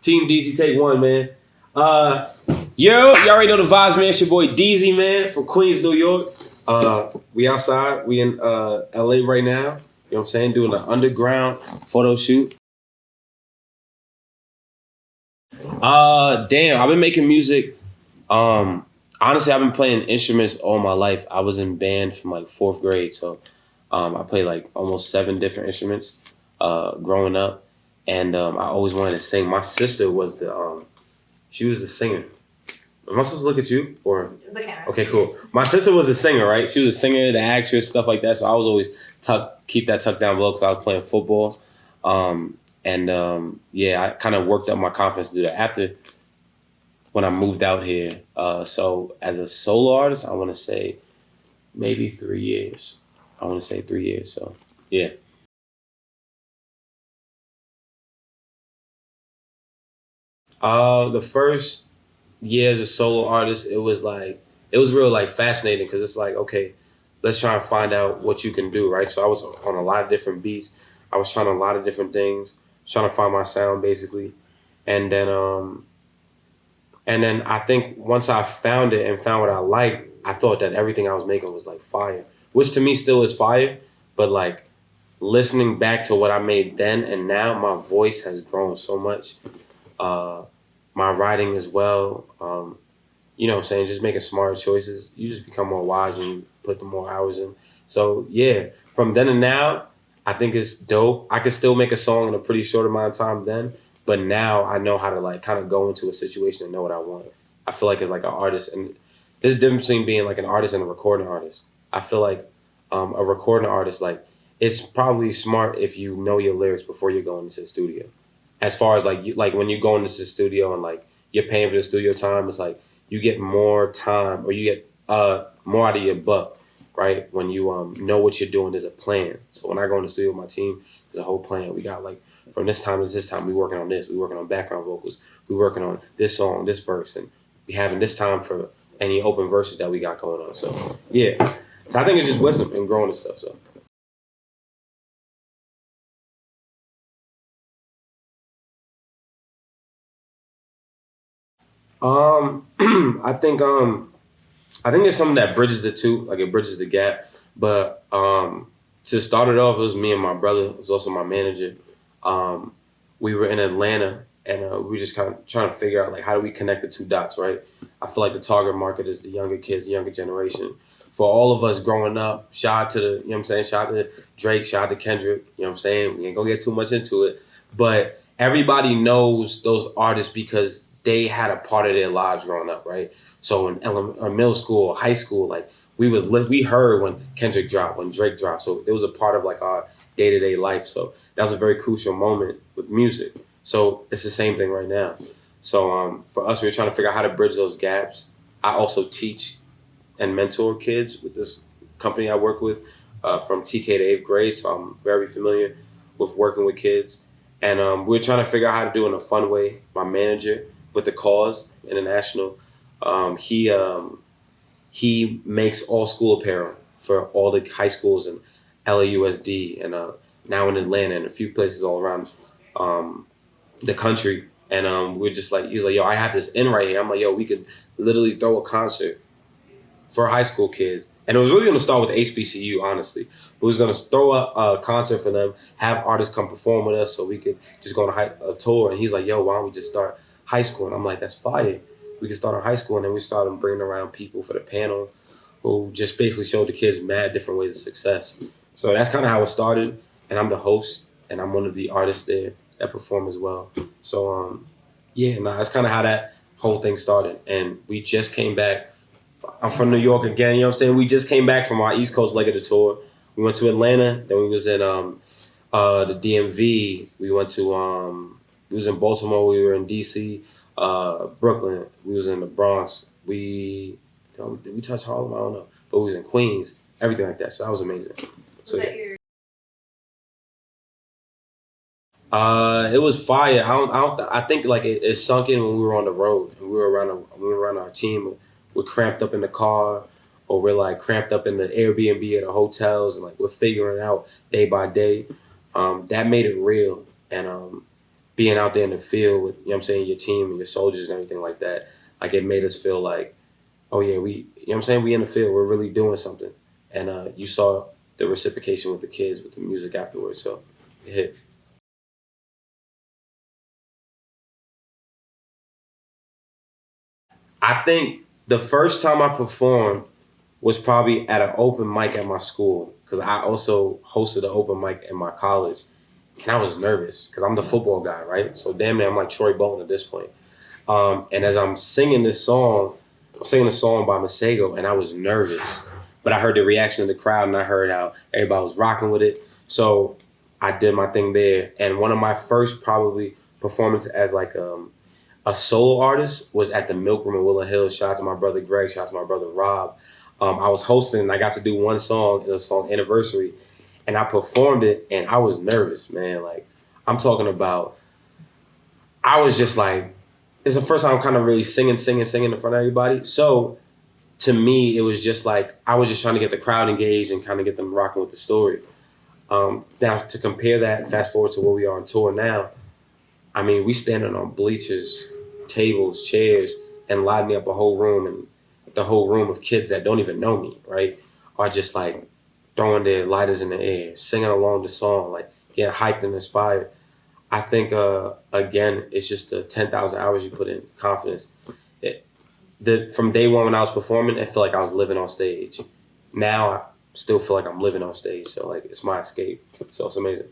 Team Deezy, take one, man. Y'all already know the vibes, man. It's your boy Deezy, man, from Queens, New York. We outside. We in LA right now. You know what I'm saying? Doing an underground photo shoot. Damn, I've been making music. Honestly, I've been playing instruments all my life. I was in band from like 4th grade, so I played like almost 7 different instruments growing up, and I always wanted to sing. My sister was she was the singer. Am I supposed to look at you or the camera? Okay, cool. My sister was a singer, right? She was a singer, the actress, stuff like that. So I was always keep that tucked down below because I was playing football, yeah, I kind of worked up my confidence to do that after when I moved out here. So as a solo artist, I want to say maybe 3 years. I want to say 3 years. So yeah. The first year as a solo artist, it was real like fascinating because it's like, okay, let's try and find out what you can do, right? So I was on a lot of different beats. I was trying a lot of different things, trying to find my sound basically. And then I think once I found it and found what I liked, I thought that everything I was making was like fire, which to me still is fire. But like listening back to what I made then and now, my voice has grown so much. My writing as well. You know what I'm saying? Just making smarter choices. You just become more wise when you put the more hours in. So yeah, from then and now, I think it's dope. I could still make a song in a pretty short amount of time then, but now I know how to like kind of go into a situation and know what I want. I feel like it's like an artist, and there's a difference between being like an artist and a recording artist. I feel like a recording artist, like it's probably smart if you know your lyrics before you're going into the studio. As far as like when you go into the studio and like you're paying for the studio time, it's like you get more time or you get more out of your buck, right? When you know what you're doing, there's a plan. So when I go in the studio with my team, there's a whole plan. We got like from this time to this time, we working on this. We working on background vocals. We working on this song, this verse, and we having this time for any open verses that we got going on. So yeah, so I think it's just wisdom and growing and stuff. So. I think there's something that bridges the two, like it bridges the gap. But to start it off, it was me and my brother. It was also my manager. We were in Atlanta, and we were just kind of trying to figure out like how do we connect the two dots, right? I feel like the target market is the younger kids, the younger generation. For all of us growing up, shout out to you know what I'm saying? Shout out to Drake, shout out to Kendrick, you know what I'm saying? We ain't gonna get too much into it. But everybody knows those artists because they had a part of their lives growing up, right? So in middle school, high school, like we heard when Kendrick dropped, when Drake dropped. So it was a part of like our day-to-day life. So that was a very crucial moment with music. So it's the same thing right now. So for us, we were trying to figure out how to bridge those gaps. I also teach and mentor kids with this company I work with from TK to 8th grade. So I'm very familiar with working with kids. And we're trying to figure out how to do it in a fun way. My manager with the Cause International, he makes all school apparel for all the high schools in LAUSD and now in Atlanta and a few places all around the country. And we're just like, he's like, yo, I have this in right here. I'm like, yo, we could literally throw a concert for high school kids. And it was really going to start with HBCU, honestly. We was going to throw a concert for them, have artists come perform with us so we could just go on a tour. And he's like, yo, why don't we just start high school? And I'm like, that's fire. We can start in high school. And then we started bringing around people for the panel who just basically showed the kids mad different ways of success. So that's kind of how it started. And I'm the host, and I'm one of the artists there that perform as well. So, that's kind of how that whole thing started. And we just came back. I'm from New York again, you know what I'm saying? We just came back from our East Coast leg of the tour. We went to Atlanta, then we was in the DMV. We went to we was in Baltimore, we were in DC, Brooklyn, we was in the Bronx. Did we touch Harlem? I don't know. But we was in Queens, everything like that. So that was amazing. So it was fire. I think like it sunk in when we were on the road and we were around our team. We're cramped up in the car, or we're like cramped up in the Airbnb at the hotels, and like we're figuring out day by day. That made it real, and being out there in the field with, you know what I'm saying, your team and your soldiers and everything like that, like it made us feel like, oh yeah, we, you know what I'm saying, we in the field, we're really doing something. And you saw the reciprocation with the kids, with the music afterwards, so it hit. I think the first time I performed was probably at an open mic at my school, because I also hosted an open mic in my college. And I was nervous because I'm the football guy, right? So damn near I'm like Troy Bolton at this point. And as I'm singing this song, I'm singing a song by Masego, and I was nervous. But I heard the reaction of the crowd, and I heard how everybody was rocking with it. So I did my thing there. And one of my first probably performances as like a solo artist was at the Milk Room in Willow Hills. Shout out to my brother Greg. Shout out to my brother Rob. I was hosting, and I got to do one song. It was a song Anniversary, and I performed it, and I was nervous, man. Like, I'm talking about, I was just like, it's the first time I'm kind of really singing in front of everybody. So to me, it was just like, I was just trying to get the crowd engaged and kind of get them rocking with the story. Now, to compare that, fast forward to where we are on tour now, I mean, we standing on bleachers, tables, chairs, and lighting up a whole room, and the whole room of kids that don't even know me, right, are just like throwing their lighters in the air, singing along the song, like getting hyped and inspired. I think, again, it's just the 10,000 hours you put in, confidence. From day one when I was performing, I feel like I was living on stage. Now I still feel like I'm living on stage. So like, it's my escape. So it's amazing.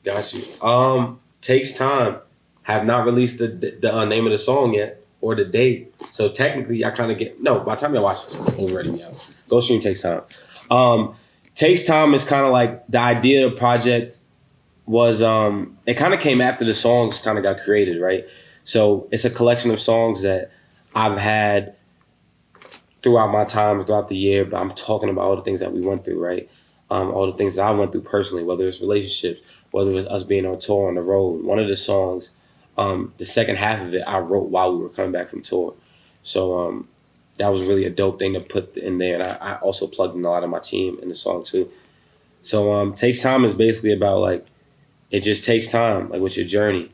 Got you. Takes time. Have not released the name of the song yet or the date. So technically, I kind of get no. By the time y'all watch this, it'll already be out. Go stream Takes Time. Takes Time is kind of like the idea of the project was. It kind of came after the songs kind of got created, right? So it's a collection of songs that I've had throughout my time, throughout the year. But I'm talking about all the things that we went through, right? All the things that I went through personally, whether it's relationships, whether it was us being on tour on the road. One of the songs, the second half of it, I wrote while we were coming back from tour. So that was really a dope thing to put in there. And I also plugged in a lot of my team in the song too. So Takes Time is basically about like, it just takes time, like with your journey.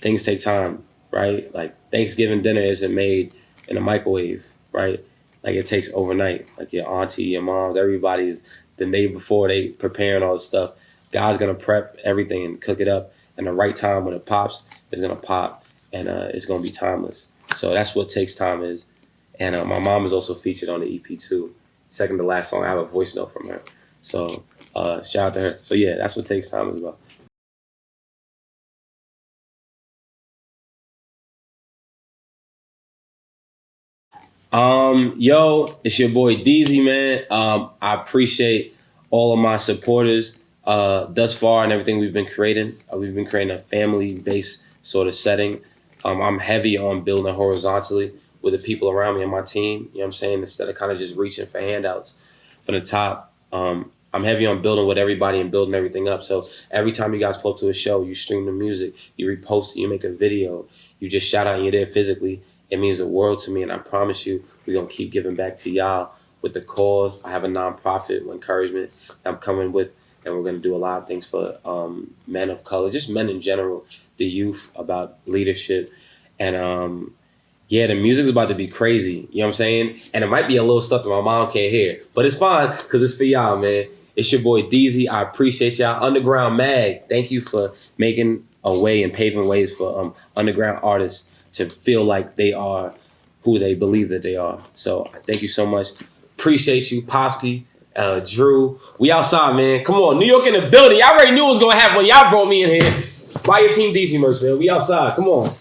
Things take time, right? Like Thanksgiving dinner isn't made in a microwave, right? Like it takes overnight. Like your auntie, your moms, everybody's the day before they preparing all this stuff. God's gonna prep everything and cook it up. And the right time when it pops, it's gonna pop, and it's gonna be timeless. So that's what Takes Time is. And my mom is also featured on the EP too. Second to last song, I have a voice note from her. So shout out to her. So yeah, that's what Takes Time is about. Yo, it's your boy Deezy, man. I appreciate all of my supporters thus far and everything we've been creating. We've been creating a family-based sort of setting. I'm heavy on building horizontally with the people around me and my team. You know what I'm saying? Instead of kind of just reaching for handouts from the top. I'm heavy on building with everybody and building everything up. So every time you guys pull up to a show, you stream the music, you repost it, you make a video, you just shout out and you're there physically. It means the world to me, and I promise you, we're going to keep giving back to y'all with the cause. I have a nonprofit encouragement that I'm coming with, and we're going to do a lot of things for men of color, just men in general, the youth, about leadership. And yeah, the music's about to be crazy, you know what I'm saying? And it might be a little stuff that my mom can't hear, but it's fine because it's for y'all, man. It's your boy Deezy. I appreciate y'all. Underground Mag, thank you for making a way and paving ways for underground artists to feel like they are who they believe that they are. So thank you so much. Appreciate you, Popsky, Drew. We outside, man. Come on, New York in the building. Y'all already knew what was going to happen when y'all brought me in here. Buy your Team DC merch, man. We outside. Come on.